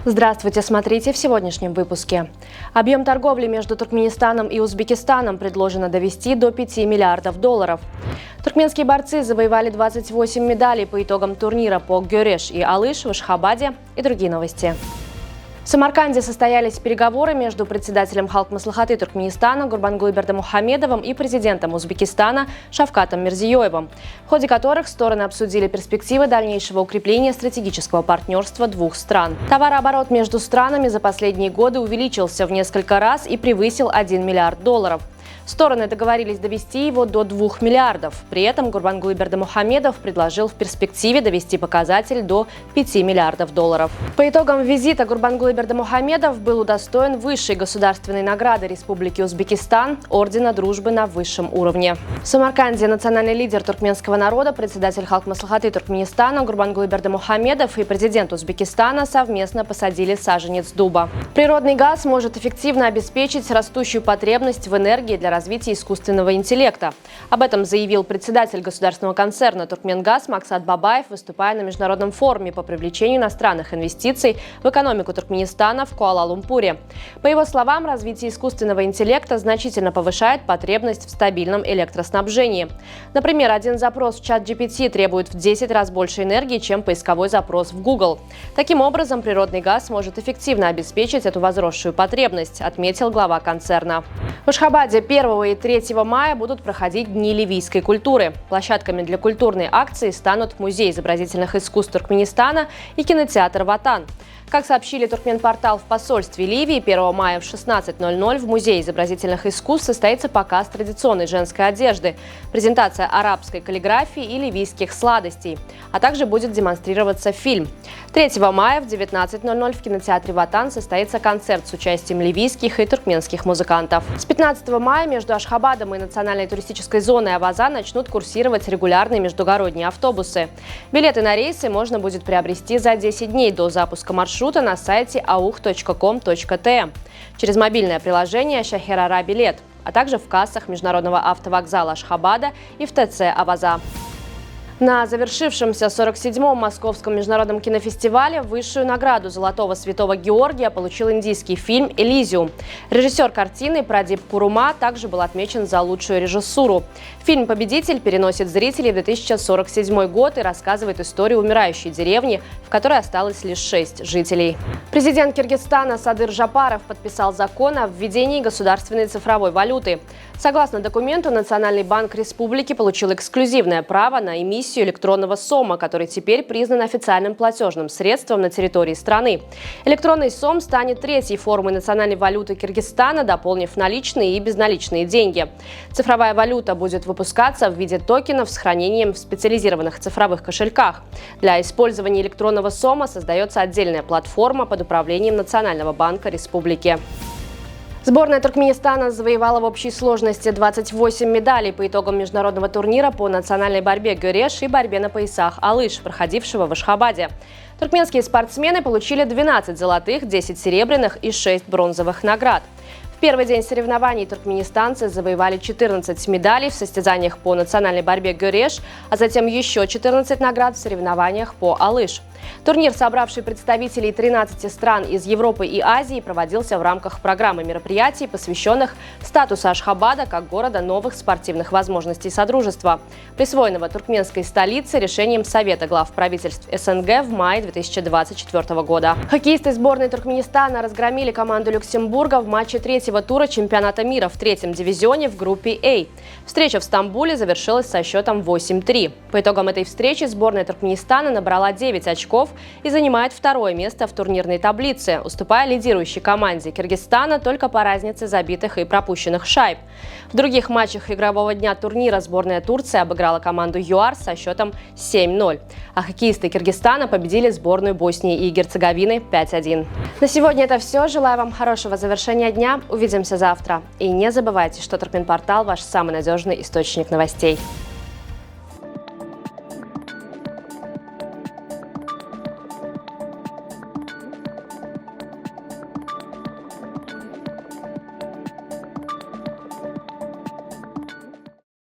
Здравствуйте, смотрите в сегодняшнем выпуске. Объем торговли между Туркменистаном и Узбекистаном предложено довести до 5 миллиардов долларов. Туркменские борцы завоевали 28 медалей по итогам турнира по Гюреш и Алыш в Ашхабаде и другие новости. В Самарканде состоялись переговоры между председателем Халк-Маслихаты Туркменистана Гурбангулы Бердымухамедовым и президентом Узбекистана Шавкатом Мирзиёевым, в ходе которых стороны обсудили перспективы дальнейшего укрепления стратегического партнерства двух стран. Товарооборот между странами за последние годы увеличился в несколько раз и превысил 1 миллиард долларов. Стороны договорились довести его до 2 миллиардов. При этом Гурбангулы Бердымухамедов предложил в перспективе довести показатель до 5 миллиардов долларов. По итогам визита Гурбангулы Бердымухамедов был удостоен высшей государственной награды Республики Узбекистан – Ордена Дружбы на высшем уровне. В Самарканде национальный лидер туркменского народа, председатель Халк-Маслихаты Туркменистана Гурбангулы Бердымухамедов и президент Узбекистана совместно посадили саженец дуба. Природный газ может эффективно обеспечить растущую потребность в энергии для развития искусственного интеллекта. Об этом заявил председатель государственного концерна «Туркменгаз» Максат Бабаев, выступая на международном форуме по привлечению иностранных инвестиций в экономику Туркменистана в Куала-Лумпуре. По его словам, развитие искусственного интеллекта значительно повышает потребность в стабильном электроснабжении. Например, один запрос в чат GPT требует в 10 раз больше энергии, чем поисковой запрос в Google. Таким образом, природный газ может эффективно обеспечить эту возросшую потребность, отметил глава концерна. В Ашхабаде 1 и 3 мая будут проходить Дни ливийской культуры. Площадками для культурной акции станут Музей изобразительных искусств Туркменистана и кинотеатр «Ватан». Как сообщили Туркменпортал в посольстве Ливии, 1 мая в 16:00 в Музее изобразительных искусств состоится показ традиционной женской одежды, презентация арабской каллиграфии и ливийских сладостей, а также будет демонстрироваться фильм. 3 мая в 19:00 в кинотеатре «Ватан» состоится концерт с участием ливийских и туркменских музыкантов. С 15 мая между Ашхабадом и национальной туристической зоной Аваза начнут курсировать регулярные междугородние автобусы. Билеты на рейсы можно будет приобрести за 10 дней до запуска маршрута на сайте auh.com.tm через мобильное приложение «Шахерара Билет», а также в кассах международного автовокзала Ашхабада и в ТЦ Аваза. На завершившемся 47-м Московском международном кинофестивале высшую награду Золотого Святого Георгия получил индийский фильм «Элизиум». Режиссер картины Прадип Курума также был отмечен за лучшую режиссуру. Фильм-победитель переносит зрителей в 2047 год и рассказывает историю умирающей деревни, в которой осталось лишь 6 жителей. Президент Киргизстана Садыр Жапаров подписал закон о введении государственной цифровой валюты. Согласно документу, Национальный банк республики получил эксклюзивное право на эмиссию электронного СОМа, который теперь признан официальным платежным средством на территории страны. Электронный СОМ станет третьей формой национальной валюты Киргизстана, дополнив наличные и безналичные деньги. Цифровая валюта будет выпускаться в виде токенов с хранением в специализированных цифровых кошельках. Для использования электронного СОМа создается отдельная платформа под управлением Национального банка республики. Сборная Туркменистана завоевала в общей сложности 28 медалей по итогам международного турнира по национальной борьбе Гюреш и борьбе на поясах Алыш, проходившего в Ашхабаде. Туркменские спортсмены получили 12 золотых, 10 серебряных и 6 бронзовых наград. В первый день соревнований туркменистанцы завоевали 14 медалей в состязаниях по национальной борьбе Гюреш, а затем еще 14 наград в соревнованиях по Алыш. Турнир, собравший представителей 13 стран из Европы и Азии, проводился в рамках программы мероприятий, посвященных статусу Ашхабада как города новых спортивных возможностей Содружества, присвоенного туркменской столице решением Совета глав правительств СНГ в мае 2024 года. Хоккеисты сборной Туркменистана разгромили команду Люксембурга в матче третьего тура чемпионата мира в 3-м дивизионе в группе А. Встреча в Стамбуле завершилась со счетом 8-3. По итогам этой встречи сборная Туркменистана набрала 9 очков и занимает второе место в турнирной таблице, уступая лидирующей команде Киргизстана только по разнице забитых и пропущенных шайб. В других матчах игрового дня турнира сборная Турции обыграла команду ЮАР со счетом 7-0, а хоккеисты Киргизстана победили сборную Боснии и Герцеговины 5-1. На сегодня это все. Желаю вам хорошего завершения дня. Увидимся завтра. И не забывайте, что Туркменпортал – ваш самый надежный источник новостей.